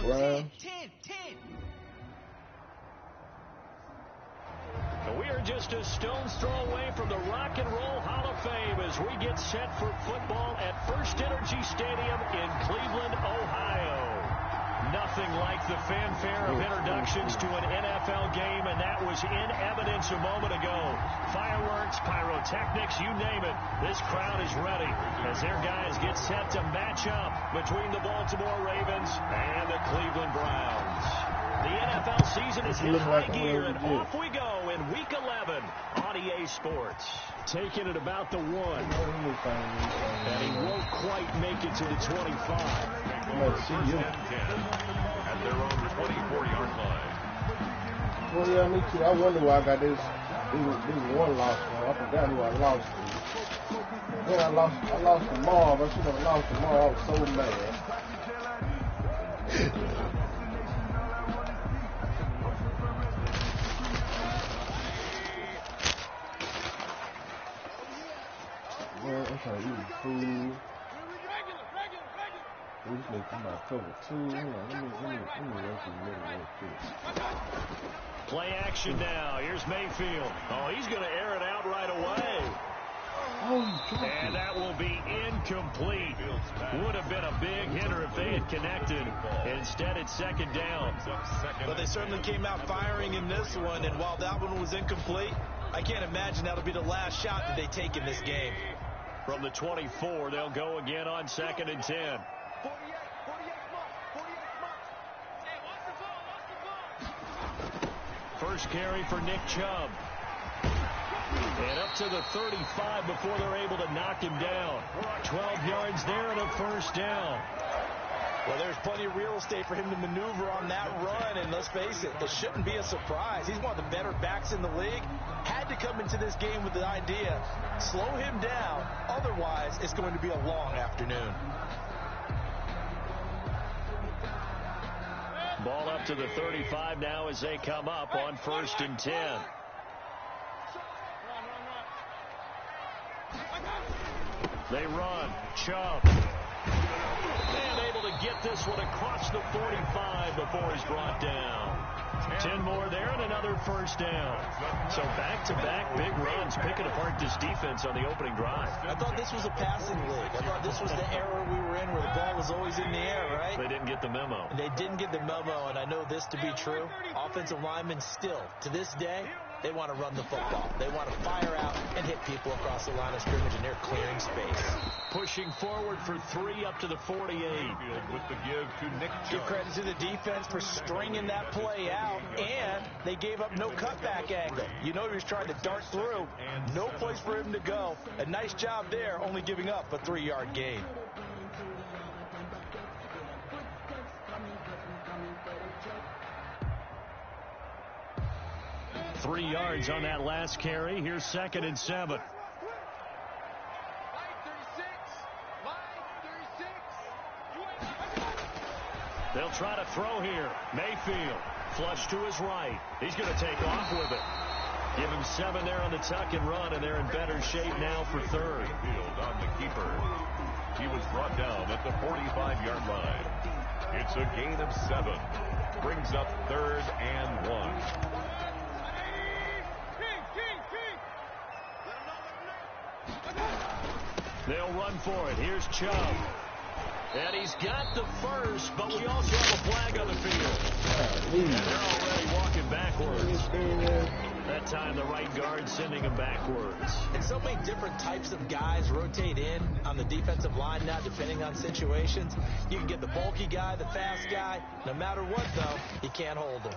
Brown. We are just a stone's throw away from the Rock and Roll Hall of Fame as we get set for football at First Energy Stadium in Cleveland, Ohio. Nothing like the fanfare of introductions to an NFL game, and that was in evidence a moment ago. Fireworks, pyrotechnics, you name it. This crowd is ready as their guys get set to match up between the Baltimore Ravens and the Cleveland Browns. The NFL season is in high gear, and off we go in Week 11 on EA Sports. Taking it about the 1. And he won't quite make it to the 25. At their own 24-yard line. Well, yeah, me too. I wonder why I got this one loss. I forgot who I lost to. Then I lost to Marv. I should have lost to Marv. I was so mad. Man, I'm trying to eat food. We just need to come out cover 2. Let me run through the middle real quick. Play action now. Here's Mayfield. Oh, he's going to air it out right away. And that will be incomplete. Would have been a big hitter if they had connected. Instead, it's second down. But they certainly came out firing in this one, and while that one was incomplete, I can't imagine that'll be the last shot that they take in this game. From the 24, they'll go again on 2nd and 10. First carry for Nick Chubb. And up to the 35 before they're able to knock him down. 12 yards there and a first down. Well, there's plenty of real estate for him to maneuver on that run, and let's face it, it shouldn't be a surprise. He's one of the better backs in the league. Had to come into this game with the idea, slow him down, otherwise it's going to be a long afternoon. Ball up to the 35 now as they come up on 1st and 10. They run. Chubb. And able to get this one across the 45 before he's brought down. 10 more there and another first down. So back-to-back big runs picking apart this defense on the opening drive. I thought this was a passing league. I thought this was the era we were in where the ball was always in the air, right? They didn't get the memo. They didn't get the memo, and I know this to be true. Offensive linemen still, to this day, they want to run the football. They want to fire out and hit people across the line of scrimmage, and they're clearing space. Pushing forward for 3 up to the 48. With the give to Nick Chubb. Give credit to the defense for stringing that play out, and they gave up no cutback angle. You know he was trying to dart through. No place for him to go. A nice job there, only giving up a 3-yard gain. Three yards on that last carry. Here's 2nd and 7. They'll try to throw here. Mayfield, flush to his right. He's going to take off with it. Give him 7 there on the tuck and run, and they're in better shape now for 3rd. Mayfield on the keeper. He was brought down at the 45-yard line. It's a gain of 7. Brings up 3rd and 1. They'll run for it. Here's Chubb. And he's got the first, but we also have a flag on the field. And they're already walking backwards. That time the right guard sending him backwards. And so many different types of guys rotate in on the defensive line now, depending on situations. You can get the bulky guy, the fast guy. No matter what, though, you can't hold him.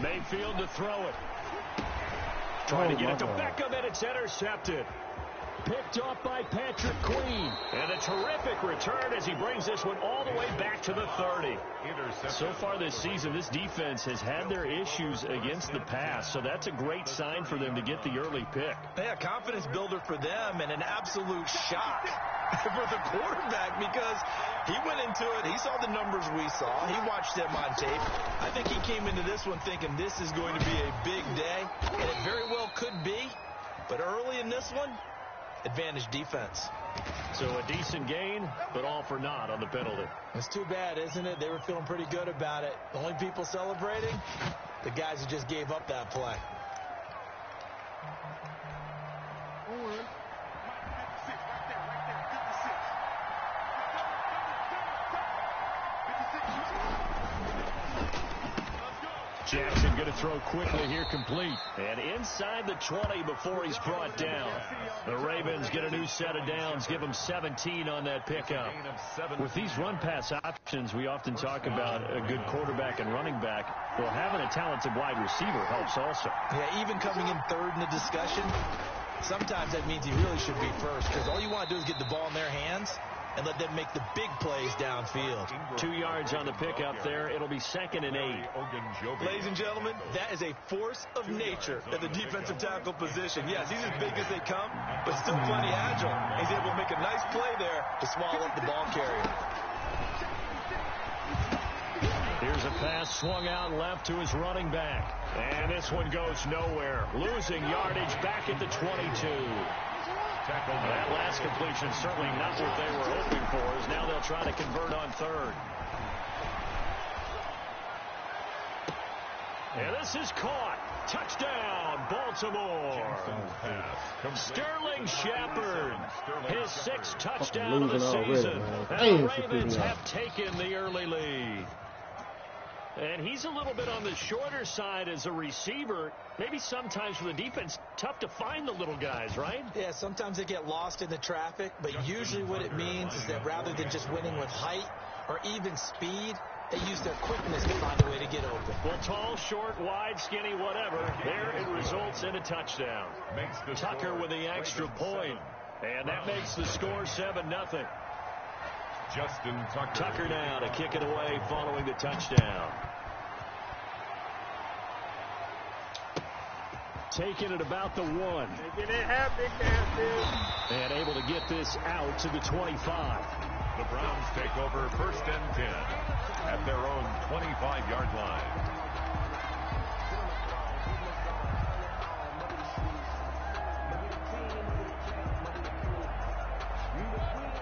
Mayfield to throw it. Trying to get it to Beckham, and it's intercepted. Picked off by Patrick Queen. And a terrific return as he brings this one all the way back to the 30. So far this season, this defense has had their issues against the pass, so that's a great sign for them to get the early pick. Yeah, confidence builder for them, and an absolute shock for the quarterback because he went into it. He saw the numbers we saw. He watched them on tape. I think he came into this one thinking this is going to be a big day, and it very well could be. But early in this one, advantage defense. So a decent gain, but all for naught on the penalty. It's too bad, isn't it? They were feeling pretty good about it. The only people celebrating, the guys who just gave up that play. Jackson going to throw quickly here, complete. And inside the 20 before he's brought down. The Ravens get a new set of downs, give them 17 on that pickup. With these run-pass options, we often talk about a good quarterback and running back. Well, having a talented wide receiver helps also. Yeah, even coming in third in the discussion, sometimes that means he really should be first because all you want to do is get the ball in their hands and let them make the big plays downfield. 2 yards on the pickup there. It'll be 2nd and 8. Ladies and gentlemen, that is a force of nature at the defensive tackle position. Yes, he's as big as they come, but still plenty agile. He's able to make a nice play there to swallow up the ball carrier. Here's a pass swung out left to his running back. And this one goes nowhere. Losing yardage back at the 22. That last completion certainly not what they were hoping for, as now they'll try to convert on third. And this is caught. Touchdown, Baltimore. Sterling Shepard, his 6th touchdown of the season. And the Ravens have taken the early lead. And he's a little bit on the shorter side as a receiver. Maybe sometimes for the defense, tough to find the little guys, right? Yeah, sometimes they get lost in the traffic, but usually what it means is that rather than just winning with height or even speed, they use their quickness to find a way to get open. Well, tall, short, wide, skinny, whatever, there it results in a touchdown. Tucker with the extra point, and that makes the score 7-0. Justin Tucker now to kick it away following the touchdown. Taking it about the 1. Making it happen, Captain. And able to get this out to the 25. The Browns take over 1st and 10 at their own 25-yard line.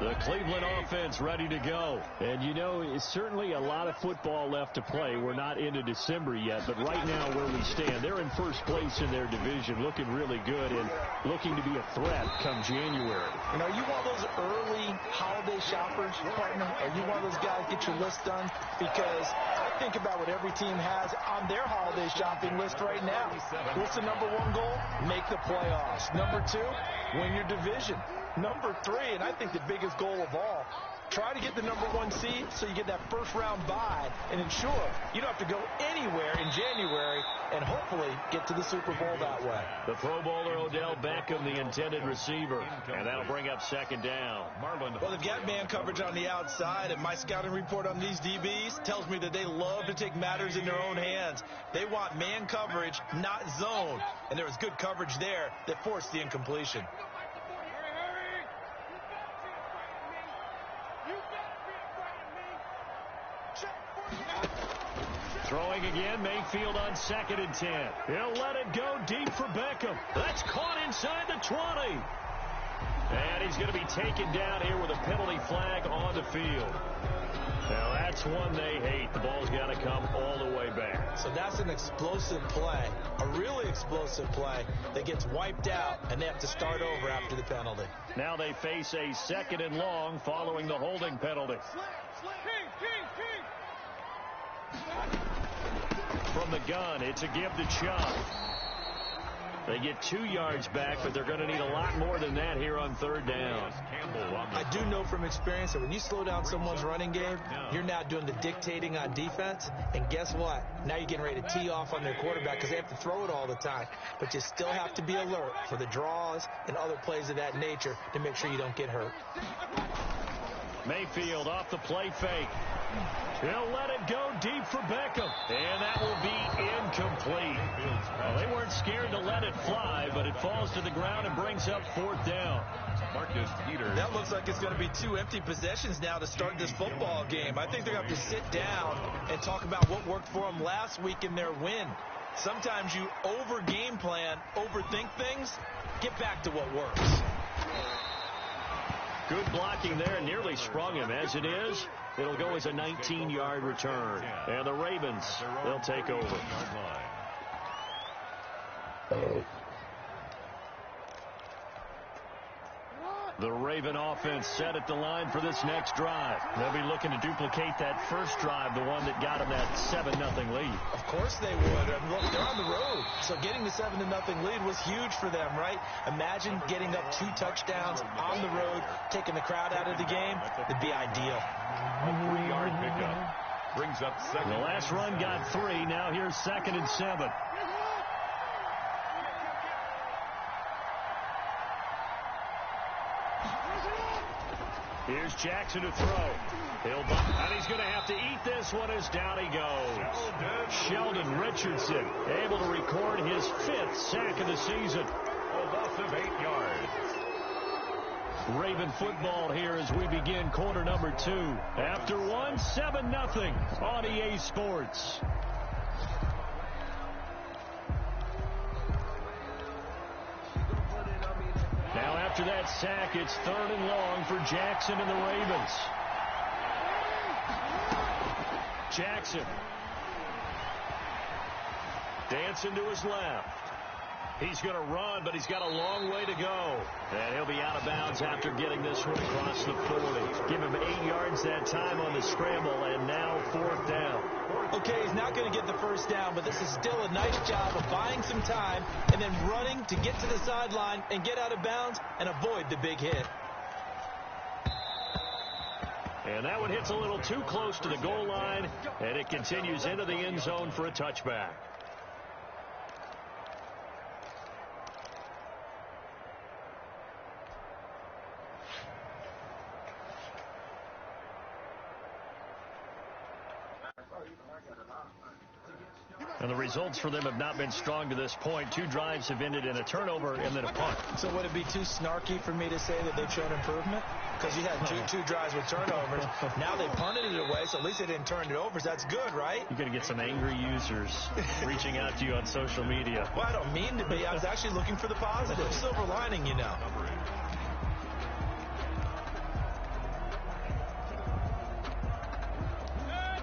The Cleveland offense ready to go. And, you know, it's certainly a lot of football left to play. We're not into December yet, but right now where we stand, they're in first place in their division, looking really good and looking to be a threat come January. You know, you want those early holiday shoppers, partner? Are you one of those guys get your list done? Because I think about what every team has on their holiday shopping list right now. What's the number 1 goal? Make the playoffs. Number 2, win your division. Number 3, and I think the biggest goal of all, try to get the number 1 seed so you get that first-round bye and ensure you don't have to go anywhere in January and hopefully get to the Super Bowl that way. The Pro Bowler Odell Beckham, the intended receiver, and that'll bring up 2nd down. Well, they've got man coverage on the outside, and my scouting report on these DBs tells me that they love to take matters in their own hands. They want man coverage, not zone, and there was good coverage there that forced the incompletion. Throwing again, Mayfield on 2nd and 10. He'll let it go deep for Beckham. That's caught inside the 20. And he's going to be taken down here with a penalty flag on the field. Now that's one they hate. The ball's got to come all the way back. So that's an explosive play, a really explosive play that gets wiped out, and they have to start over after the penalty. Now they face a 2nd and long following the holding penalty. From the gun, it's a give to Chubb. They get 2 yards back, but they're going to need a lot more than that here on 3rd down. I do know from experience that when you slow down someone's running game, you're now doing the dictating on defense. And guess what? Now you're getting ready to tee off on their quarterback because they have to throw it all the time. But you still have to be alert for the draws and other plays of that nature to make sure you don't get hurt. Mayfield off the play fake. He'll let it go deep for Beckham. And that will be incomplete. Well, they weren't scared to let it fly, but it falls to the ground and brings up 4th down. That looks like it's going to be 2 empty possessions now to start this football game. I think they're going to have to sit down and talk about what worked for them last week in their win. Sometimes you over-game plan, overthink things, get back to what works. Good blocking there, nearly sprung him. As it is, it'll go as a 19-yard return. And the Ravens, they'll take over. The Raven offense set at the line for this next drive. They'll be looking to duplicate that first drive, the one that got them that 7-0 lead. Of course they would. Look, they're on the road. So getting the 7-0 lead was huge for them, right? Imagine getting up 2 touchdowns on the road, taking the crowd out of the game. It'd be ideal. A 3-yard pickup brings up second. The last run got 3. Now here's 2nd and 7. Here's Jackson to throw. And he's going to have to eat this one as down he goes. Sheldon Richardson able to record his 5th sack of the season. A loss of 8 yards. Raven football here as we begin quarter number 2. After 1, 7-0 on EA Sports. Now after that sack, it's 3rd and long for Jackson and the Ravens. Jackson. Dancing to his left. He's going to run, but he's got a long way to go. And he'll be out of bounds after getting this one across the 40. Give him 8 yards that time on the scramble, and now 4th down. Okay, he's not going to get the first down, but this is still a nice job of buying some time and then running to get to the sideline and get out of bounds and avoid the big hit. And that one hits a little too close to the goal line, and it continues into the end zone for a touchback. And the results for them have not been strong to this point. 2 drives have ended in a turnover and then a punt. So would it be too snarky for me to say that they've shown improvement? Because you had two drives with turnovers. Now they punted it away, so at least they didn't turn it over. So that's good, right? You're going to get some angry users reaching out to you on social media. Well, I don't mean to be. I was actually looking for the positive. Silver lining, you know.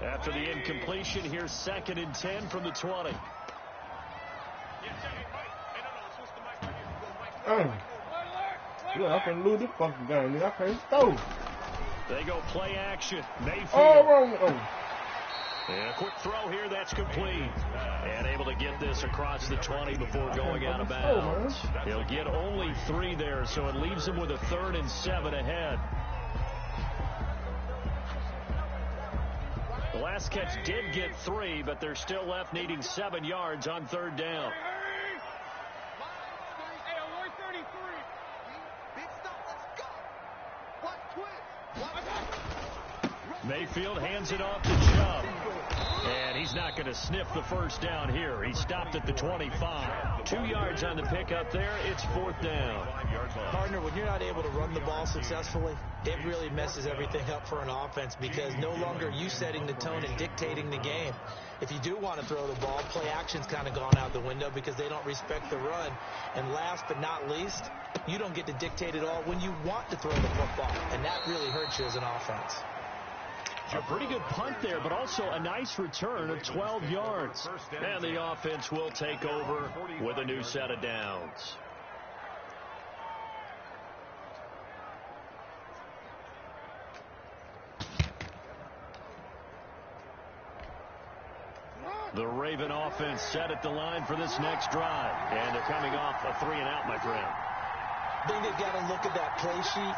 After the incompletion, here's 2nd and 10 from the 20. Yeah, I can lose this fucking game. I can't throw. They go play action. Mayfield. Oh. And a quick throw here, that's complete. And able to get this across the 20 before going out of bounds. He'll get only 3 there, so it leaves him with a 3rd and 7 ahead. The last catch did get 3, but they're still left needing 7 yards on 3rd down. Mayfield hands it off to Chubb. And he's not going to sniff the first down here. He stopped at the 25. 2 yards on the pickup there. It's 4th down. Partner, when you're not able to run the ball successfully, it really messes everything up for an offense because no longer are you setting the tone and dictating the game. If you do want to throw the ball, play action's kind of gone out the window because they don't respect the run. And last but not least, you don't get to dictate it all when you want to throw the football. And that really hurts you as an offense. A pretty good punt there, but also a nice return of 12 yards. And the offense will take over with a new set of downs. The Raven offense set at the line for this next drive. And they're coming off a 3-and-out, my friend. I think they've got to look at that play sheet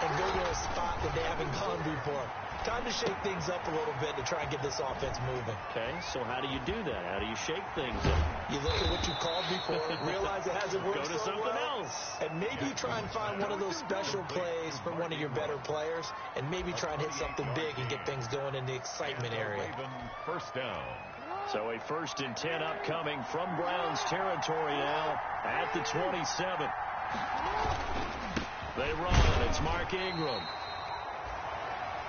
and go to a spot that they haven't gone before. Time to shake things up a little bit to try and get this offense moving. Okay, so how do you do that? How do you shake things up? You look at what you called before, realize it hasn't worked. Go to something else. And maybe try and find one of those special plays for one of your better players, and maybe try and hit something big and get things going in the excitement area. First down. So a 1st and 10 upcoming from Browns territory now at the 27. They run. It's Mark Ingram.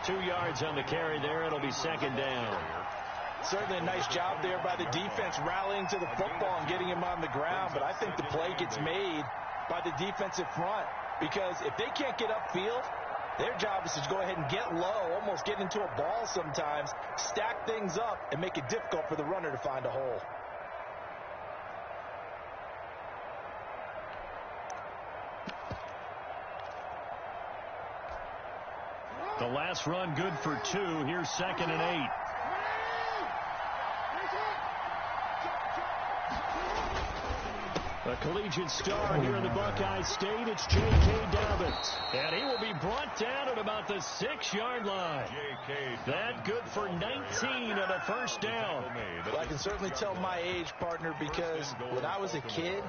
2 yards on the carry there. It'll be second down. Certainly a nice job there by the defense rallying to the football and getting him on the ground. But I think the play gets made by the defensive front, because if they can't get upfield, their job is to go ahead and get low, almost get into a ball sometimes, stack things up, and make it difficult for the runner to find a hole. The last run good for 2. Here's 2nd and 8. A collegiate star here in the Buckeye State. It's J.K. Dobbins. And he will be brought down at about the 6-yard line. That good for 19 and a first down. Well, I can certainly tell my age, partner, because when I was a kid,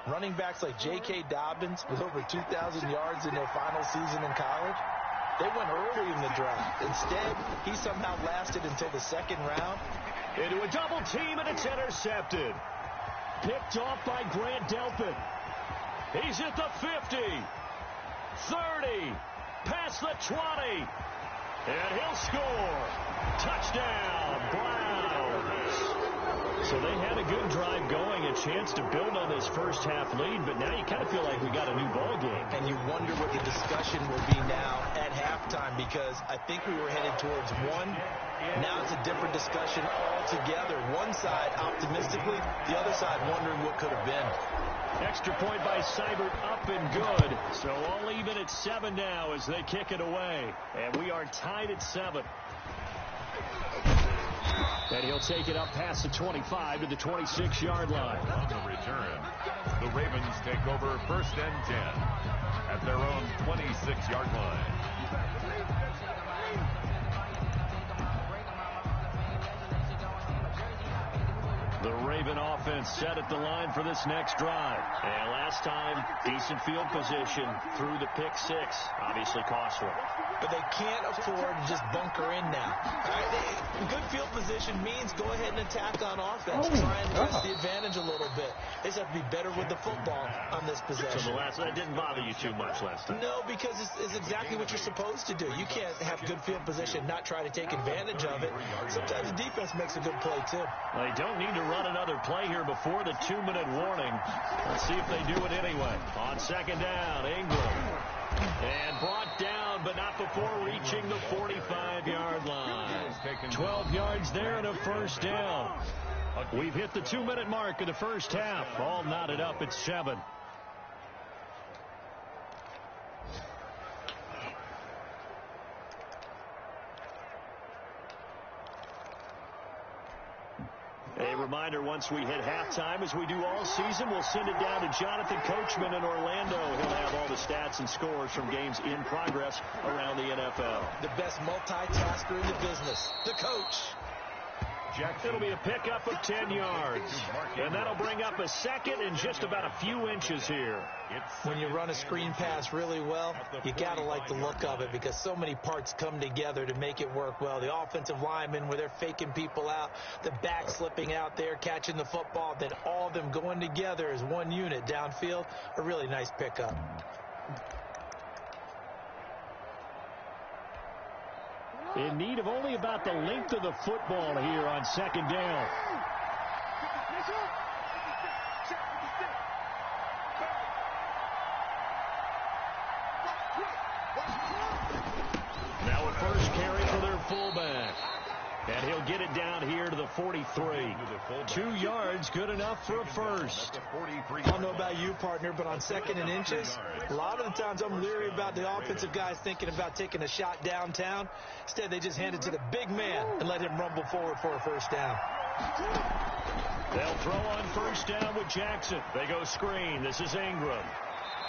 running backs like J.K. Dobbins with over 2,000 yards in their final season in college, they went early in the draft. Instead, he somehow lasted until the 2nd round. Into a double team, and it's intercepted. Picked off by Grant Delpit. He's at the 50, 30, past the 20, and he'll score. Touchdown, Browns. So they had a good drive going, a chance to build on this first half lead, but now you kind of feel like we got a new ball game. And you wonder what the discussion will be now at halftime, because I think we were headed towards one. Now it's a different discussion altogether. One side optimistically, the other side wondering what could have been. Extra point by Seibert, up and good. So all even at 7 now as they kick it away. And we are tied at 7. And he'll take it up past the 25 to the 26-yard line. On the return, the Ravens take over 1st and 10 at their own 26-yard line. The Raven offense set at the line for this next drive. And last time, decent field position through the pick 6. Obviously costly. But they can't afford to just bunker in now. All right? Good field position means go ahead and attack on offense. Try and press the advantage a little bit. They just have to be better with the football on this possession. So that didn't bother you too much last time? No, because it's exactly what you're supposed to do. You can't have good field position, not try to take advantage of it. Sometimes the defense makes a good play, too. They don't need to run another play here before the 2-minute warning. Let's see if they do it anyway. On 2nd down, Ingram. And brought down, but not before reaching the 45-yard line. 12 yards there and a first down. We've hit the 2-minute mark of the first half. All knotted up at 7. A reminder, once we hit halftime, as we do all season, we'll send it down to Jonathan Coachman in Orlando. He'll have all the stats and scores from games in progress around the NFL. The best multitasker in the business, the coach. It'll be a pickup of 10 yards. And that'll bring up a 2nd and just about a few inches here. When you run a screen pass really well, you got to like the look of it, because so many parts come together to make it work well. The offensive linemen, where they're faking people out, the back slipping out there, catching the football, then all of them going together as one unit downfield. A really nice pickup. In need of only about the length of the football here on 2nd down. Now a first carry for their fullback. And he'll get it down here to the 43. 2 yards, good enough for a first. I don't know about you, partner, but on 2nd and inches, a lot of the times I'm leery about the offensive guys thinking about taking a shot downtown. Instead, they just hand it to the big man and let him rumble forward for a first down. They'll throw on first down with Jackson. They go screen. This is Ingram.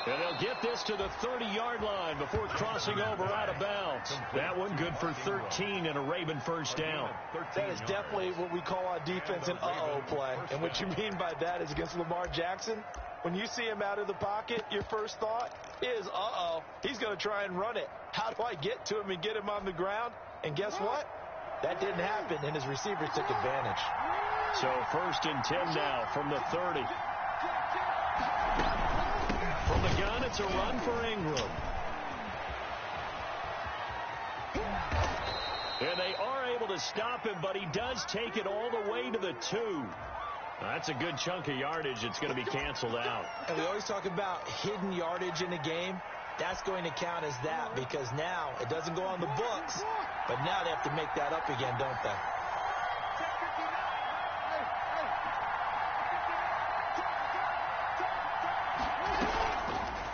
And they'll get this to the 30-yard line before crossing over out of bounds. That one good for 13 and a Raven first down. That is definitely what we call on defense an uh-oh play. And what you mean by that is against Lamar Jackson, when you see him out of the pocket, your first thought is, uh-oh, he's going to try and run it. How do I get to him and get him on the ground? And guess what? That didn't happen, and his receivers took advantage. So 1st and 10 now from the 30. From the gun, it's a run for Ingram. to stop him, but he does take it all the way to the 2. That's a good chunk of yardage. It's going to be canceled out. And we always talk about hidden yardage in a game. That's going to count as that because now it doesn't go on the books, but now they have to make that up again, don't they?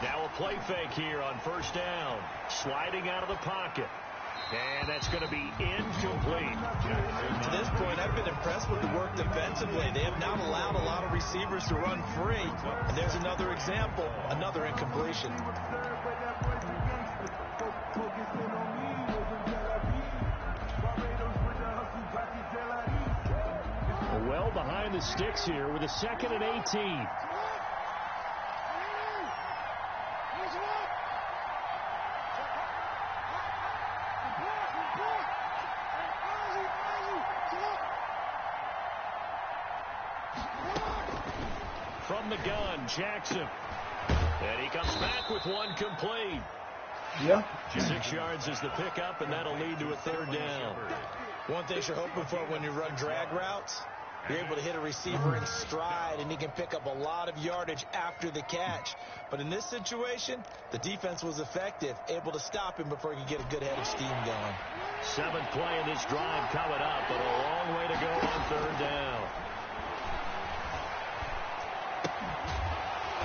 Now a play fake here on first down. Sliding out of the pocket. And that's going to be incomplete. To this point, I've been impressed with the work defensively. They have not allowed a lot of receivers to run free. And there's another example, another incompletion. Well behind the sticks here with a 2nd and 18. From the gun, Jackson. And he comes back with one complete. Yeah. 6 yards is the pickup, and that'll lead to a 3rd down. One thing you're hoping for when you run drag routes, you're able to hit a receiver in stride, and he can pick up a lot of yardage after the catch. But in this situation, the defense was effective, able to stop him before he could get a good head of steam going. 7th play in this drive coming up, but a long way to go on 3rd down.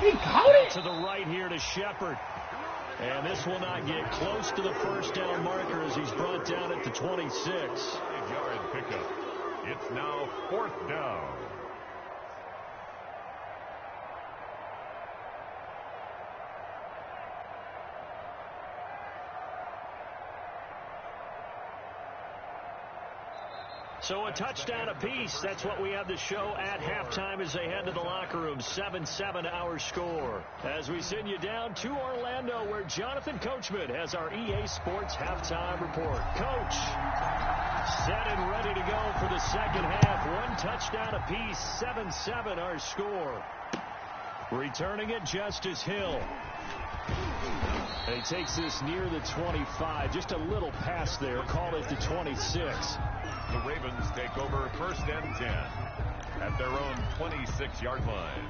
He caught it. To the right here to Shepard. And this will not get close to the first down marker as he's brought down at the 26. 5-yard pickup. It's now 4th down. So a touchdown apiece. That's what we have to show at halftime as they head to the locker room. 7-7 our score. As we send you down to Orlando, where Jonathan Coachman has our EA Sports halftime report. Coach, set and ready to go for the second half. 1 touchdown apiece. 7-7 our score. Returning it, Justice Hill. And he takes this near the 25. Just a little pass there. Call it the 26. The Ravens take over 1st and 10 at their own 26-yard line.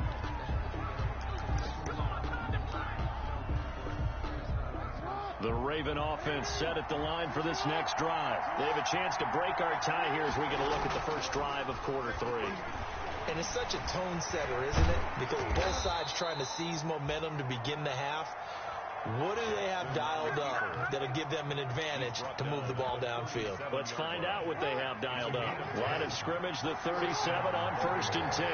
The Raven offense set at the line for this next drive. They have a chance to break our tie here as we get a look at the first drive of quarter 3. And it's such a tone setter, isn't it? Because both sides trying to seize momentum to begin the half. What do they have dialed up that'll give them an advantage to move the ball downfield? Let's find out what they have dialed up. Line of scrimmage, the 37 on 1st and 10.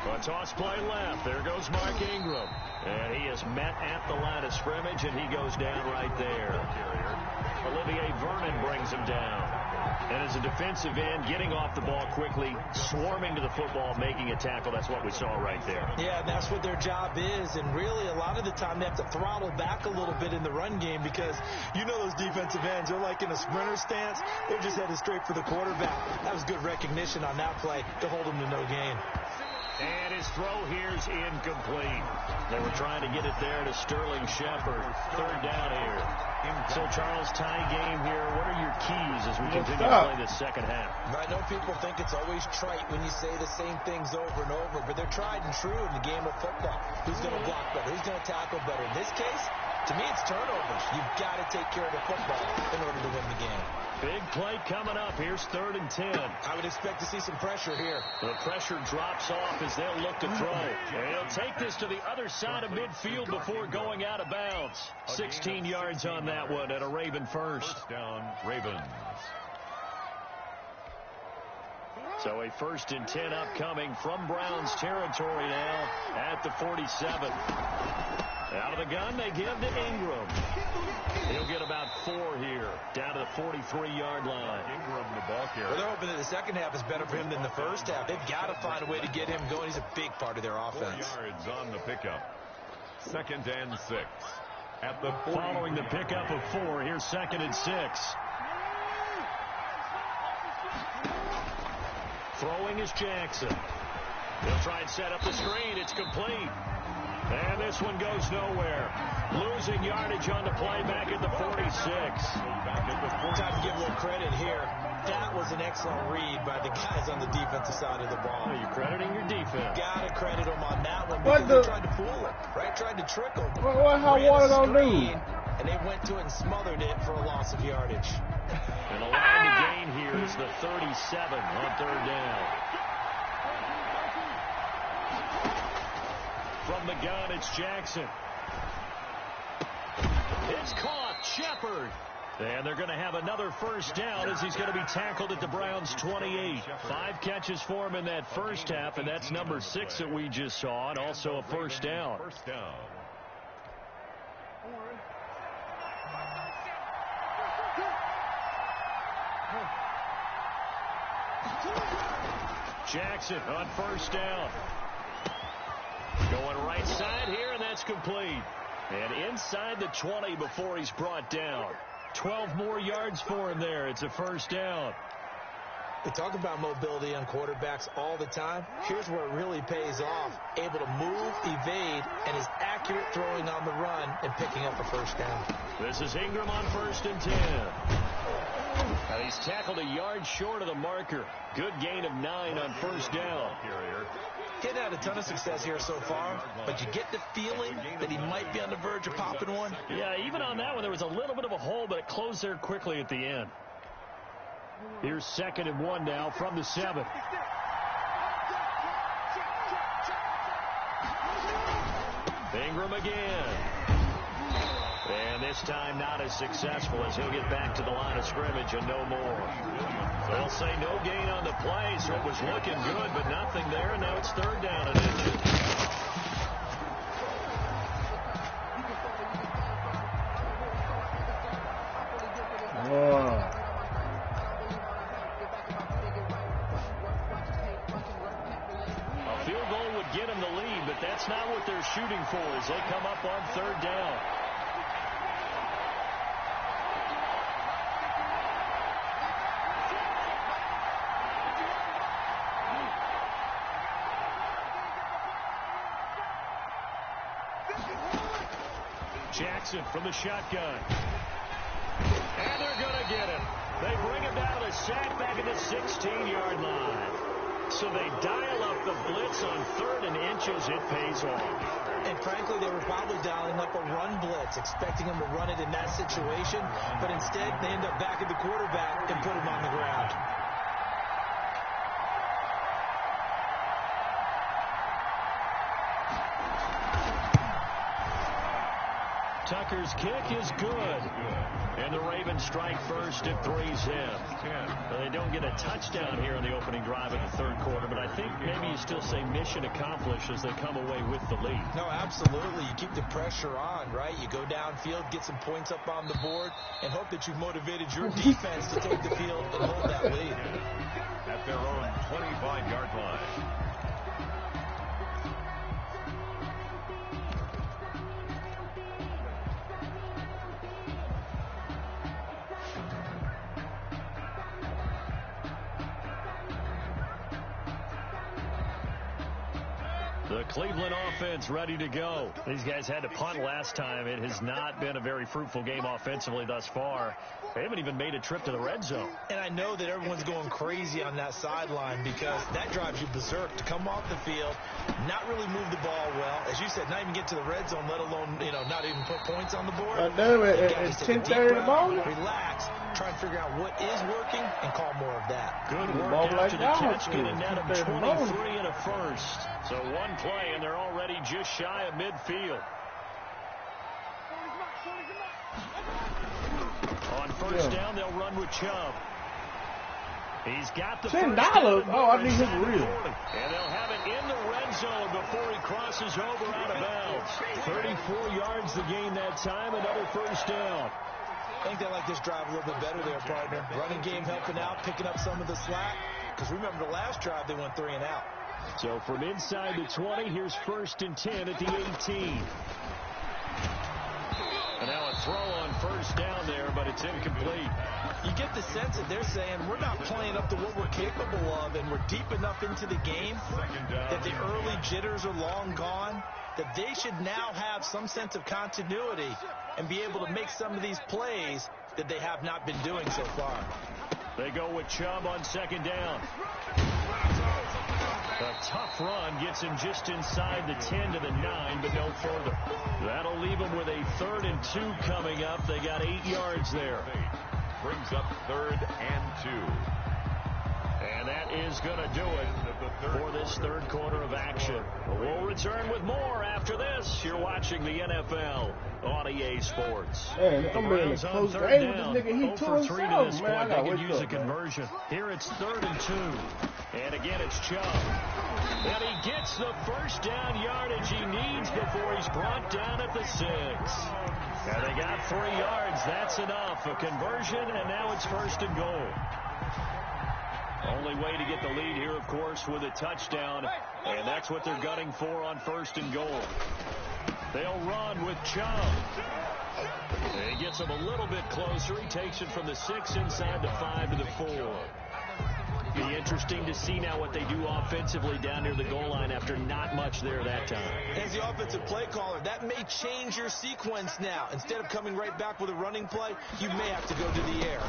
A toss play left. There goes Mark Ingram. And he is met at the line of scrimmage, and he goes down right there. Olivier Vernon brings him down. And as a defensive end, getting off the ball quickly, swarming to the football, making a tackle. That's what we saw right there. Yeah, that's what their job is. And really, a lot of the time, they have to throttle back a little bit in the run game because you know those defensive ends, they're like in a sprinter stance. They're just headed straight for the quarterback. That was good recognition on that play to hold them to no gain. And his throw here's incomplete. They were trying to get it there to Sterling Shepard. 3rd down here. So, Charles, tie game here. What are your keys as we continue to play this second half? I know people think it's always trite when you say the same things over and over, but they're tried and true in the game of football. Who's going to block better? Who's going to tackle better? In this case, to me, it's turnovers. You've got to take care of the football in order to win the game. Big play coming up. Here's 3rd and 10. I would expect to see some pressure here. The pressure drops off as they'll look to throw. And he'll take this to the other side of midfield before going out of bounds. 16 yards on that one and a Raven first. First down, Ravens. So a 1st and 10 upcoming from Browns territory now at the 47. Out of the gun, they give to Ingram. He'll get about 4 here, down to the 43-yard line. Ingram, the ball carrier. Well, they're hoping that the second half is better for him than the first half. They've got to find a way to get him going. He's a big part of their offense. 4 yards on the pickup. 2nd and 6. At the 40. Following the pickup of 4, here's 2nd and 6. Throwing is Jackson. He'll try and set up the screen. It's complete. And this one goes nowhere. Losing yardage on the play back at the 46. Time to give a little credit here. That was an excellent read by the guys on the defensive side of the ball. You're crediting your defense. Got to credit them on that one because they tried to fool him, right? Tried to trick him. How water don't do? And they went to it and smothered it for a loss of yardage. And the line to gain here is the 37 on third down. From the gun, it's Jackson. It's caught. Shepard. And they're going to have another first down as he's going to be tackled at the Browns' 28. 5 catches for him in that first half, and that's number 6 that we just saw, and also a first down. Jackson on first down. Going right side here, and that's complete. And inside the 20 before he's brought down. 12 more yards for him there. It's a first down. We talk about mobility on quarterbacks all the time. Here's where it really pays off. Able to move, evade, and is accurate throwing on the run and picking up a first down. This is Ingram on 1st and 10. And he's tackled a yard short of the marker. Good gain of 9 on first down. He's had a ton of success here so far, but you get the feeling that he might be on the verge of popping one. Yeah, even on that one, there was a little bit of a hole, but it closed there quickly at the end. Here's 2nd and 1 now from the 7. Ingram again. And this time not as successful as he'll get back to the line of scrimmage and no more. They'll say no gain on the play, so it was looking good, but nothing there, and now it's 3rd down and inches. A field goal would get him the lead, but that's not what they're shooting for as they come up on 3rd down. Jackson from the shotgun. And they're going to get him. They bring him down to the sack back at the 16-yard line. So they dial up the blitz on 3rd and inches. It pays off. And frankly, they were probably dialing up a run blitz, expecting him to run it in that situation. But instead, they end up back at the quarterback and put him on the ground. Tucker's kick is good. And the Ravens strike first at 3's him. Well, they don't get a touchdown here in the opening drive of the 3rd quarter, but I think maybe you still say mission accomplished as they come away with the lead. No, absolutely. You keep the pressure on, right? You go downfield, get some points up on the board, and hope that you've motivated your defense to take the field and hold that lead. At their own 25-yard line. The Cleveland offense ready to go. These guys had to punt last time. It has not been a very fruitful game offensively thus far. They haven't even made a trip to the red zone. And I know that everyone's going crazy on that sideline because that drives you berserk to come off the field, not really move the ball well. As you said, not even get to the red zone, let alone, not even put points on the board. It's 10:30 in the morning. Relax, try and figure out what is working and call more of that. Good work after the catch, get a net of 23 and a first. So one play, and they're already just shy of midfield. On first down, they'll run with Chubb. He's got the $10. Oh, I think it's real. And they'll have it in the red zone before he crosses over out of bounds. 34 yards to gain that time, another first down. I think they like this drive a little bit better there, partner. Running game helping out, picking up some of the slack. Because remember, the last drive, they went 3 and out. So from inside the 20, here's 1st and 10 at the 18. And now a throw on first down there, but it's incomplete. You get the sense that they're saying we're not playing up to what we're capable of, and we're deep enough into the game that the early jitters are long gone, that they should now have some sense of continuity and be able to make some of these plays that they have not been doing so far. They go with Chubb on second down. A tough run gets him just inside the 10 to the 9, but no further. That'll leave him with a 3rd and 2 coming up. They got 8 yards there. Brings up 3rd and 2. And that is going to do it for this third quarter of action. We'll return with more after this. You're watching the NFL on EA Sports. Man, I'm ready to close the game with this nigga. He 0 for 3 to this point. They could use a conversion. Here it's 3rd and 2. And again, it's Chubb. And he gets the first down yardage he needs before he's brought down at the 6. And they got 3 yards. That's enough. A conversion, and now it's 1st and goal. Only way to get the lead here, of course, with a touchdown. And that's what they're gunning for on 1st and goal. They'll run with Chubb. He gets him a little bit closer. He takes it from the 6 inside the 5 to the 4. Be interesting to see now what they do offensively down near the goal line after not much there that time. As the offensive play caller, that may change your sequence now. Instead of coming right back with a running play, you may have to go to the air.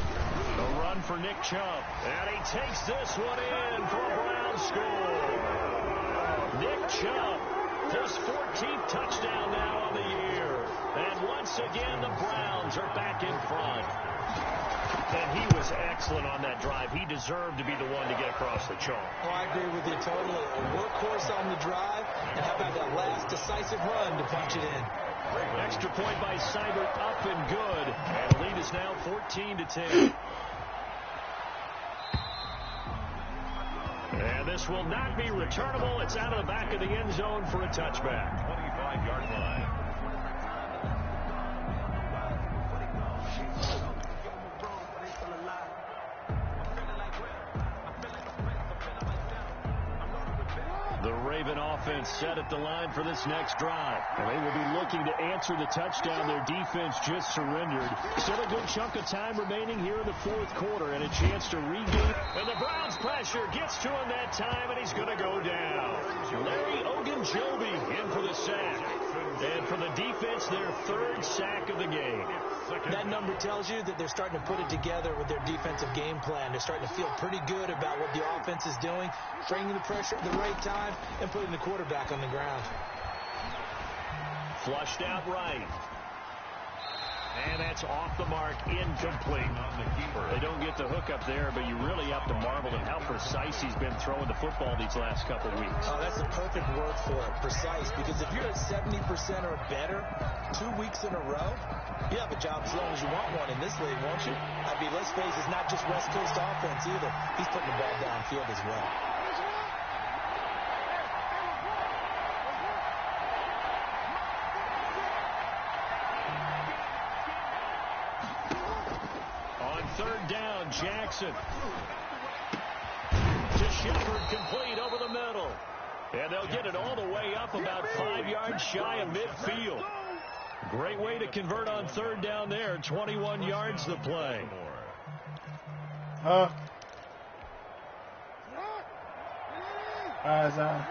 The run for Nick Chubb. And he takes this one in for a Browns score. Nick Chubb, his 14th touchdown now on the year. And once again, the Browns are back in front. And he was excellent on that drive. He deserved to be the one to get across the chalk. Oh, I agree with you totally. A workhorse on the drive, and how about that last decisive run to punch it in? Extra point by Seibert, up and good. And the lead is now 14-10. And this will not be returnable. It's out of the back of the end zone for a touchback. 25-yard line. The Raven offense set at the line for this next drive. And they will be looking to answer the touchdown their defense just surrendered. Still a good chunk of time remaining here in the 4th quarter and a chance to regain. And the Browns pressure gets to him that time, and he's going to go down. Larry Ogunjobi in for the sack. And for the defense, their 3rd sack of the game. That number tells you that they're starting to put it together with their defensive game plan. They're starting to feel pretty good about what the offense is doing, bringing the pressure at the right time, and putting the quarterback on the ground. Flushed out right. And that's off the mark, incomplete. They don't get the hook up there, but you really have to marvel at how precise he's been throwing the football these last couple weeks. Oh, that's the perfect word for it, precise, because if you're at 70% or better 2 weeks in a row, you have a job as long as you want one in this league, won't you? I mean, let's face it, it's not just West Coast offense either. He's putting the ball downfield as well. Third down, Jackson. To Shepard, complete over the middle. And they'll get it all the way up about 5 yards shy of midfield. Great way to convert on 3rd down there. 21 yards the play. Eyes on.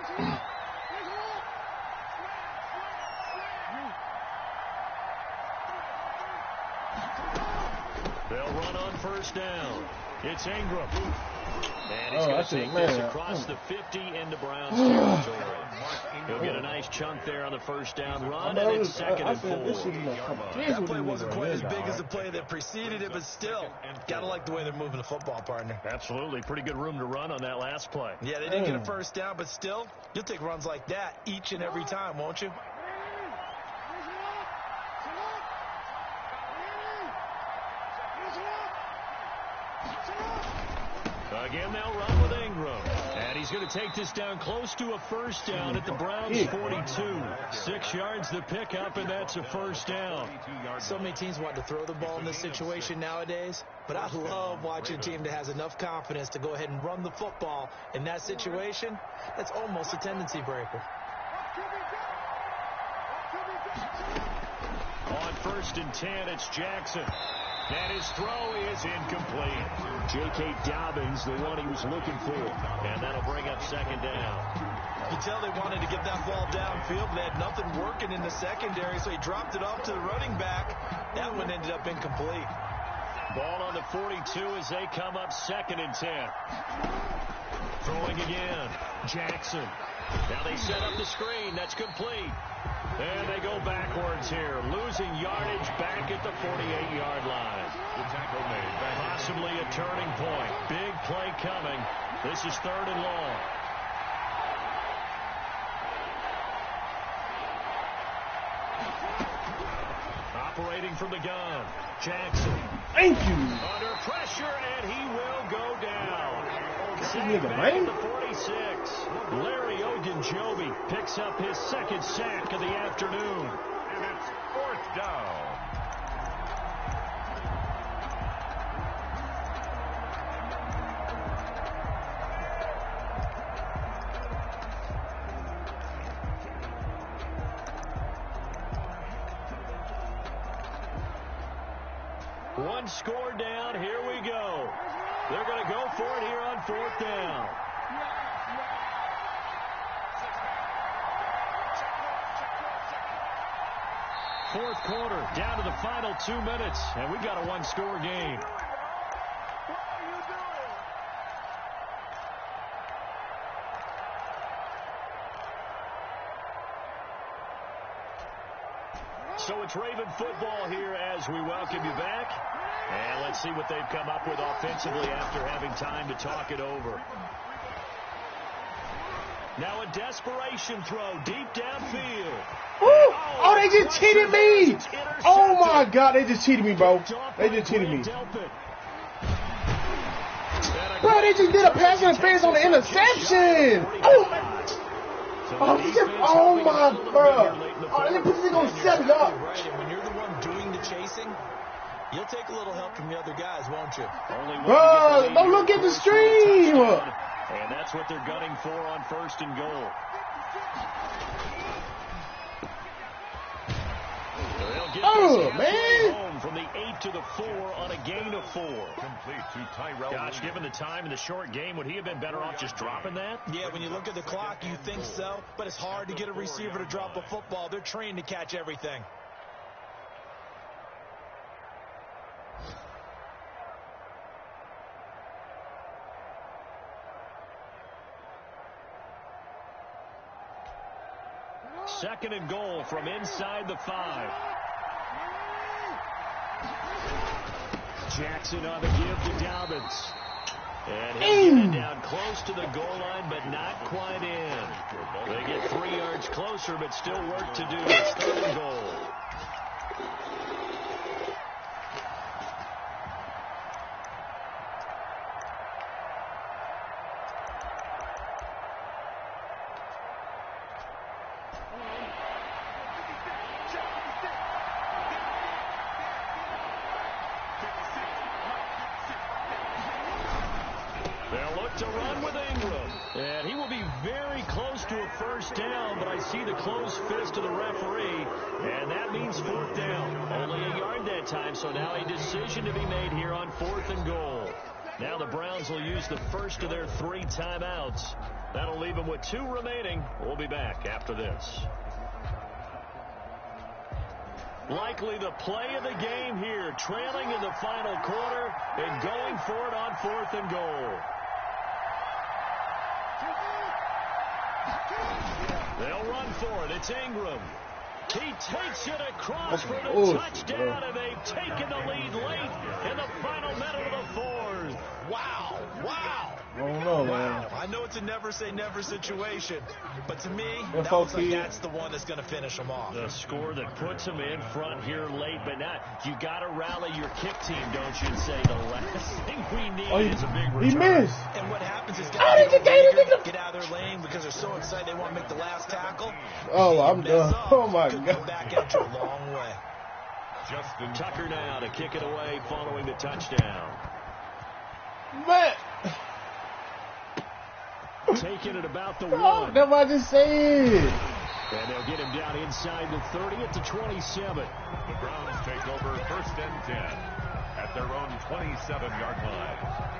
They'll run on 1st down. It's Ingram. And he's Oh, going to take this across the 50 into Browns territory. He'll get a nice chunk there on the 1st down run, and it's 2nd and 4. That play wasn't quite as big as the play that preceded it, but still, got to like the way they're moving the football, partner. Absolutely. Pretty good room to run on that last play. Yeah, they didn't get a 1st down, but still, you'll take runs like that each and every time, won't you? Again, they'll run with Ingram. And he's going to take this down close to a 1st down at the Browns 42. 6 yards the pickup, and that's a 1st down. So many teams want to throw the ball in this situation nowadays, but I love watching a team that has enough confidence to go ahead and run the football in that situation. That's almost a tendency breaker. On 1st and 10, it's Jackson. And his throw is incomplete. J.K. Dobbins, the one he was looking for. And that'll bring up 2nd down. You tell they wanted to get that ball downfield, but they had nothing working in the secondary, so he dropped it off to the running back. That one ended up incomplete. Ball on the 42 as they come up 2nd and 10. Throwing again. Jackson. Now they set up the screen. That's complete. And they go backwards here, losing yardage back at the 48-yard line. The tackle made. Possibly a turning point. Big play coming. This is 3rd and long. Operating from the gun, Jackson. Thank you. Under pressure, and he will go down. Nigga, man. 46. Larry Ogunjobi picks up his 2nd sack of the afternoon. And it's 4th down. One score down. Here we go. They're going to go for it here on 4th down. Fourth quarter, down to the final 2 minutes, and we got a one-score game. So it's Raven football here as we welcome you back. And let's see what they've come up with offensively after having time to talk it over. Now a desperation throw deep downfield. Oh, they just cheated me. Oh, my God. They just cheated me, bro. They just cheated me. Bro, they just did a pass interference on the interception. Oh my, bro. Oh, they put this going to set it up. Right, and when you're the one doing the chasing, you'll take a little help from the other guys, won't you? Bro, don't look at the stream. And that's what they're gunning for on 1st and goal. Oh, man. Home from the 8 to the 4 on a gain of 4. Complete to Tyrell. Gosh, given the time in the short game, would he have been better off just dropping that? Yeah, when you look at the clock, you think so. But it's hard to get a receiver to drop a football. They're trained to catch everything. Second and goal from inside the 5. Jackson on the give to Dobbins. And he'll get it down close to the goal line, but not quite in. They get 3 yards closer, but still work to do. It's 3rd and goal. They'll look to run with Ingram. And he will be very close to a 1st down, but I see the closed fist of the referee, and that means 4th down. Only a yard that time, so now a decision to be made here on 4th and goal. Now the Browns will use the first of their 3 timeouts. That'll leave them with 2 remaining. We'll be back after this. Likely the play of the game here, trailing in the final quarter and going for it on 4th and goal. They'll run for it. It's Ingram. He takes it across for the touchdown, and they've taken the lead late in the final minute of the 4th. Wow. Wow. I don't know, man. I know it's a never-say-never situation, but to me, That's the one that's going to finish them off. The score that puts them in front here late, but not. You got to rally your kick team, don't you, and say the last thing we need is a big return. He missed. And what happens is guys get out of their lane because they're so excited they want to make the last tackle. Oh, I'm done. Oh, my God. Go back at you a long way. Justin Tucker now to kick it away following the touchdown. Man. Taking it about the 1. Oh, that's what I just said. And they'll get him down inside the 30 at the 27. The Browns take over 1st and 10 at their own 27-yard line.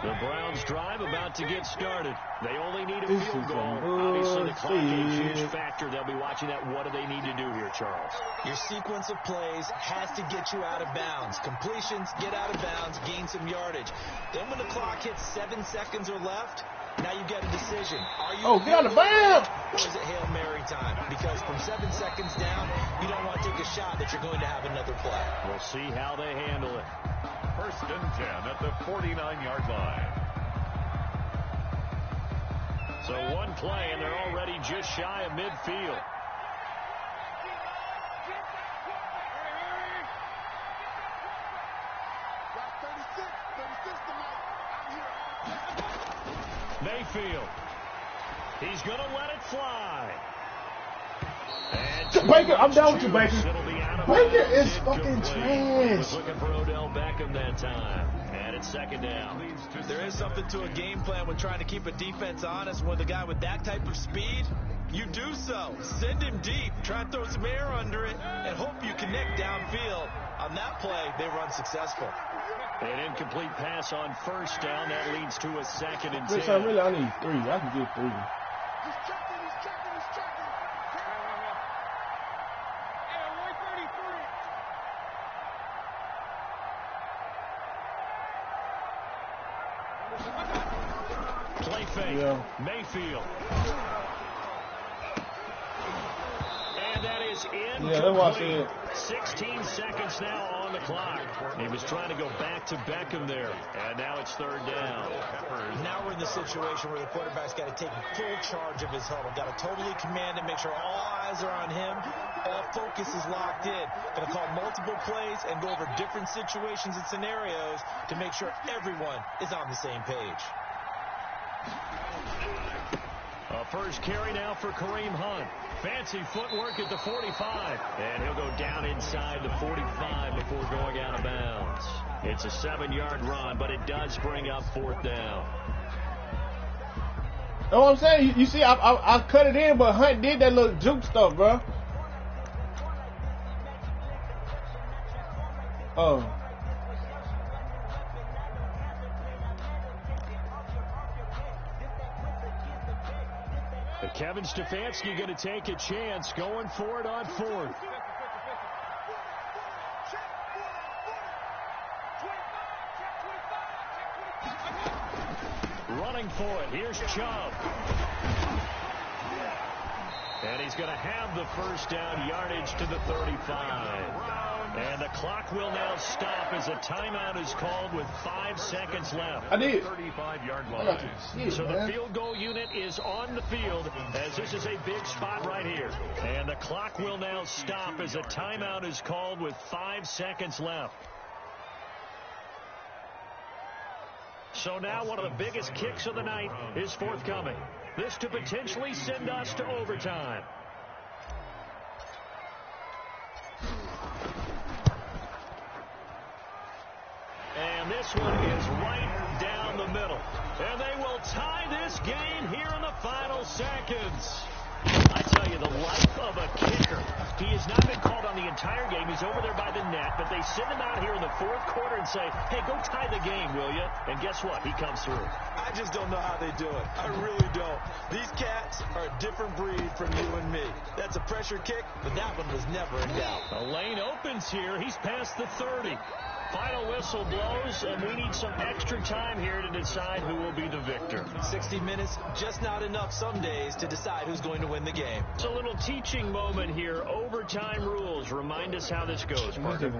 The Browns drive about to get started. They only need a field goal. Obviously, the clock is a huge factor. They'll be watching that. What do they need to do here, Charles? Your sequence of plays has to get you out of bounds. Completions, get out of bounds, gain some yardage. Then when the clock hits 7 seconds or left, now you get a decision. Are you get out of bounds! Or is it Hail Mary time? Because from 7 seconds down, you don't want to take a shot that you're going to have another play. We'll see how they handle it. 1st and 10 at the 49-yard line. So one play, and they're already just shy of midfield. Mayfield. He's going to let it fly. And Baker, I'm down with you, Baker. Baker is fucking trash. Looking for Odell Beckham that time. And it's 2nd down. There is something to a game plan when trying to keep a defense honest. With a guy with that type of speed, you do so. Send him deep. Try and throw some air under it and hope you connect downfield. On that play, they run successful. An incomplete pass on 1st down. That leads to a 2nd and 10. Listen, really, I need 3. I can get 3. Play fake. Yeah. Mayfield. And that is incomplete. Yeah, that's what I said. 16 seconds now on the clock. He was trying to go back to Beckham there. And now it's 3rd down. Now we're in the situation where the quarterback's got to take full charge of his huddle. Got to totally command it, make sure all eyes are on him. All focus is locked in. Going to call multiple plays and go over different situations and scenarios to make sure everyone is on the same page. A first carry now for Kareem Hunt. Fancy footwork at the 45. And he'll go down inside the 45 before going out of bounds. It's a 7-yard run, but it does bring up 4th down. That's what I'm saying. You see, I cut it in, but Hunt did that little juke stuff, bro. Oh. Kevin Stefanski going to take a chance going for it on 4th. Running for it. Here's Chubb. And he's going to have the 1st down, yardage to the 35. And the clock will now stop as a timeout is called with 5 seconds left. I did. 35-yard line. So the field goal unit is on the field as this is a big spot right here. And the clock will now stop as a timeout is called with 5 seconds left. So now one of the biggest kicks of the night is forthcoming. This to potentially send us to overtime. And this one is right down the middle. And they will tie this game here in the final seconds. I tell you, the life of a kicker. He has not been called on the entire game. He's over there by the net, but they send him out here in the 4th quarter and say, hey, go tie the game, will you? And guess what? He comes through. I just don't know how they do it. I really don't. These cats are a different breed from you and me. That's a pressure kick, but that one was never in doubt. A lane opens here. He's past the 30. Final whistle blows, and we need some extra time here to decide who will be the victor. 60 minutes, just not enough some days to decide who's going to win the game. It's a little teaching moment here. Overtime rules. Remind us how this goes, Parker.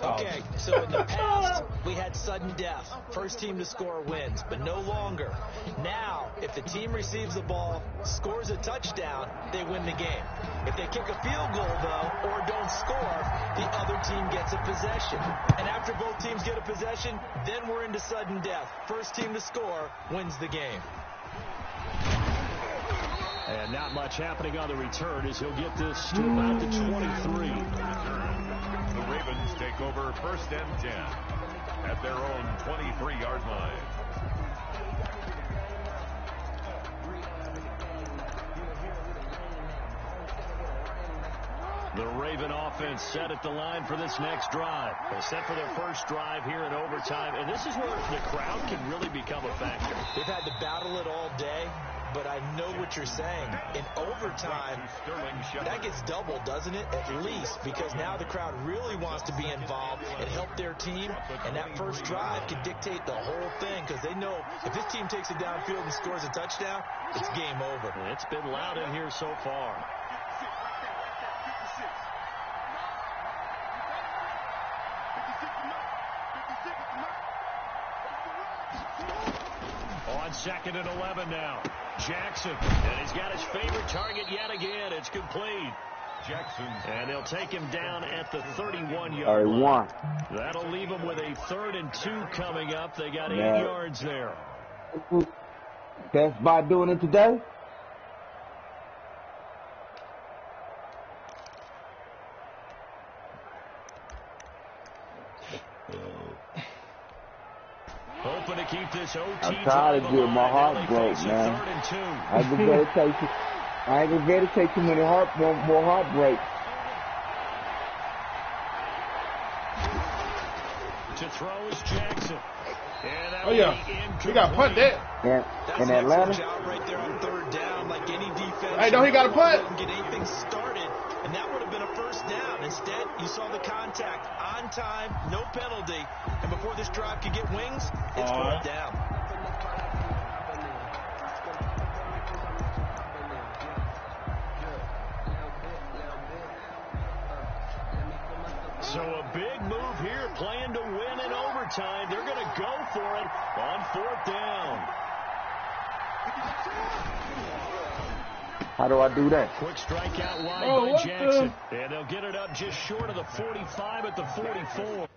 Okay, so in the past, we had sudden death. First team to score wins, but no longer. Now, if the team receives the ball, scores a touchdown, they win the game. If they kick a field goal, though, or don't score, the other team gets a possession. And after both teams get a possession, then we're into sudden death. First team to score wins the game. And not much happening on the return as he'll get this to about the 23. The Ravens take over 1st and 10. at their own 23-yard line. The Raven offense set at the line for this next drive. They're set for their first drive here in overtime, and this is where the crowd can really become a factor. They've had to battle it all day, but I know what you're saying. In overtime, that gets doubled, doesn't it? At least, because now the crowd really wants to be involved and help their team, and that first drive can dictate the whole thing, because they know if this team takes it downfield and scores a touchdown, it's game over. It's been loud in here so far. On 2nd and 11 now. Jackson, and he's got his favorite target yet again. It's complete. Jackson. And they'll take him down at the 31-yard line. That'll leave him with a 3rd and 2 coming up. They got 8 yards there. Best by doing it today. Hoping to keep this OT. I'm tired of getting my heart broke, man. I ain't gonna better take too many more heartbreaks. To throw is Jackson. Oh yeah, we got to punt that. In Atlanta. Job right there on 3rd down, like any defense. Hey, don't he got a punt? Get anything started, and that would have been a 1st down. Instead, you saw the contact on time, no penalty, and before this drive could get wings, it's 4th down. So a big move here, playing to win in overtime. They're going to go for it on 4th down. How do I do that? Quick strike out wide by Jackson. And they'll get it up just short of the 45 at the 44.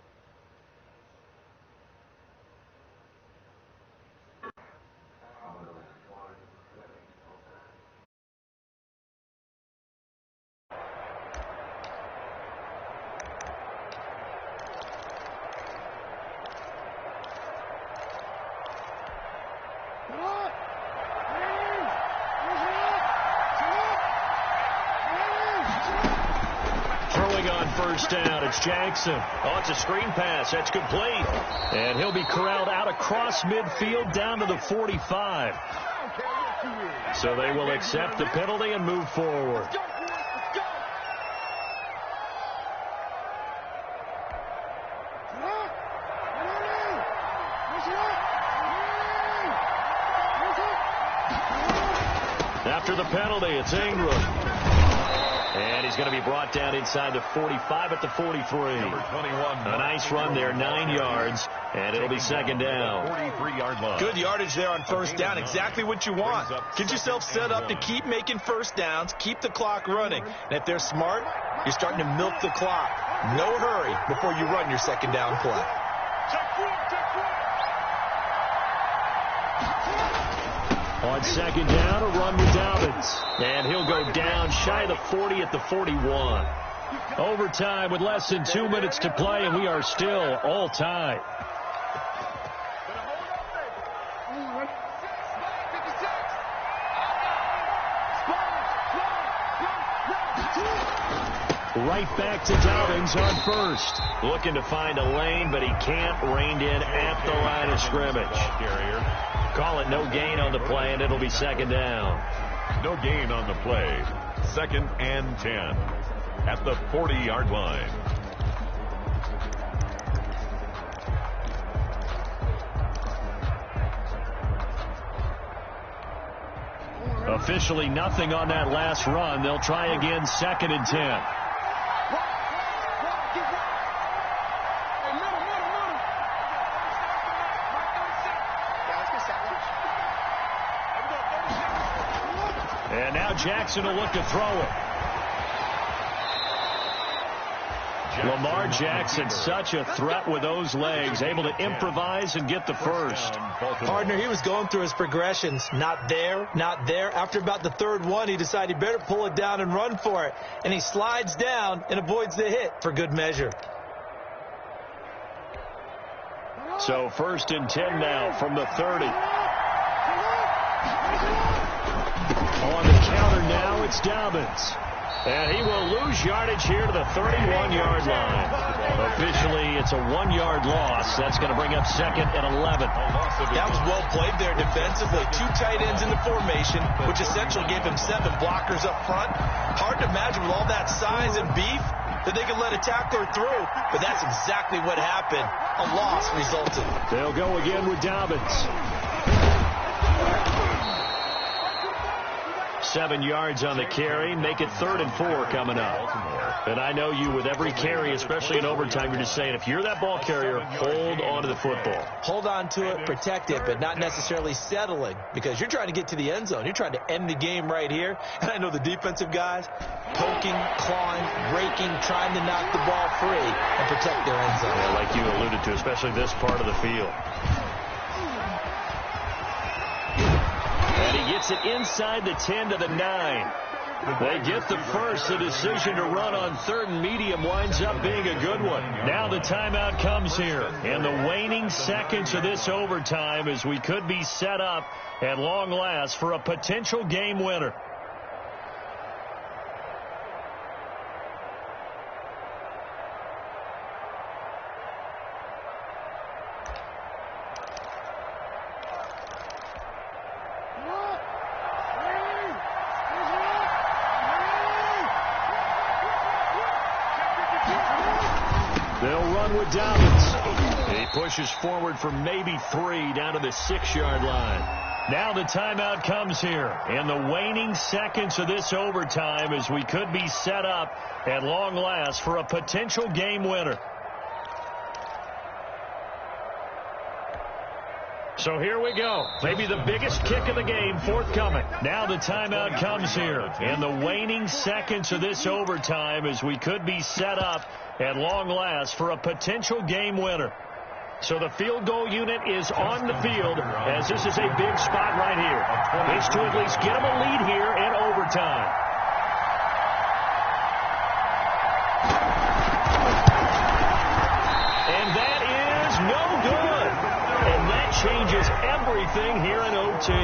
First down, it's Jackson. Oh, it's a screen pass. That's complete. And he'll be corralled out across midfield down to the 45. So they will accept the penalty and move forward. After the penalty, it's Ingram. And he's going to be brought down inside the 45 at the 43. Number 21. A nice run there, 9 yards, and it'll be 2nd down. 43-yard line. Good yardage there on 1st down, exactly what you want. Get yourself set up to keep making 1st downs, keep the clock running. And if they're smart, you're starting to milk the clock. No hurry before you run your 2nd down play. On 2nd down, a run with Dobbins. And he'll go down shy of the 40 at the 41. Overtime with less than 2 minutes to play, and we are still all tied. Right back to Dobbins on 1st. Looking to find a lane, but he can't. Reined in at the line of scrimmage. Call it no gain on the play, and it'll be 2nd down. No gain on the play. 2nd and 10 at the 40-yard line. Officially nothing on that last run. They'll try again, 2nd and 10. And now Jackson will look to throw it. Lamar Jackson, such a threat with those legs, able to improvise and get the first. Partner, he was going through his progressions. Not there, not there. After about the 3rd one, he decided he better pull it down and run for it. And he slides down and avoids the hit for good measure. So 1st and 10 now from the 30. On the counter now, it's Dobbins. And he will lose yardage here to the 31-yard line. Officially, it's a 1-yard loss. That's going to bring up 2nd and 11. That was well played there defensively. 2 tight ends in the formation, which essentially gave him 7 blockers up front. Hard to imagine with all that size and beef that they could let a tackler through. But that's exactly what happened. A loss resulted. They'll go again with Dobbins. 7 yards on the carry. Make it 3rd and 4 coming up. And I know you with every carry, especially in overtime, you're just saying, if you're that ball carrier, hold on to the football. Hold on to it, protect it, but not necessarily settling, because you're trying to get to the end zone. You're trying to end the game right here. And I know the defensive guys poking, clawing, raking, trying to knock the ball free and protect their end zone. Yeah, like you alluded to, especially this part of the field. And he gets it inside the 10 to the 9. They get the first. The decision to run on 3rd and medium winds up being a good one. Now the timeout comes here. And the waning seconds of this overtime as we could be set up at long last for a potential game winner. They'll run with Dobbins. He pushes forward for maybe 3 down to the 6-yard line. Now the timeout comes here. And the waning seconds of this overtime as we could be set up at long last for a potential game winner. So here we go. Maybe the biggest kick of the game forthcoming. Now the timeout comes here. And the waning seconds of this overtime as we could be set up at long last for a potential game winner. So the field goal unit is on the field as this is a big spot right here. It's to at least get them a lead here in overtime. And that is no good. And that changes everything here in OT.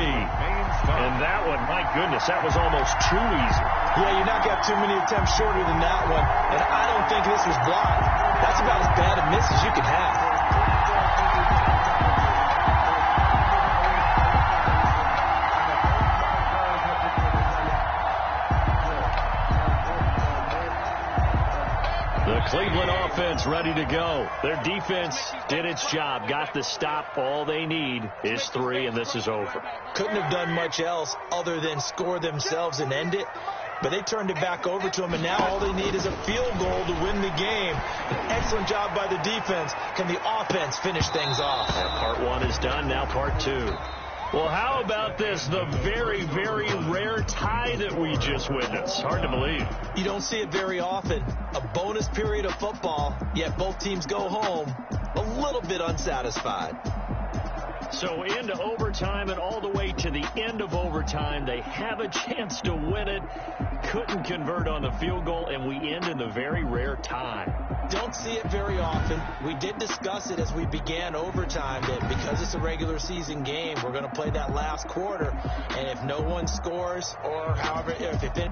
And that one, my goodness, that was almost too easy. Yeah, you're not got too many attempts shorter than that one. And I don't think this was blocked. That's about as bad a miss as you can have. The Cleveland offense ready to go. Their defense did its job, got the stop. All they need is 3, and this is over. Couldn't have done much else other than score themselves and end it. But they turned it back over to them, and now all they need is a field goal to win the game. An excellent job by the defense. Can the offense finish things off? Part 1 is done, now part 2. Well, how about this? The very, very rare tie that we just witnessed. Hard to believe. You don't see it very often. A bonus period of football, yet both teams go home a little bit unsatisfied. So into overtime and all the way to the end of overtime, they have a chance to win it. Couldn't convert on the field goal, and we end in the very rare tie. Don't see it very often. We did discuss it as we began overtime that because it's a regular season game, we're going to play that last quarter. And if no one scores or however, if it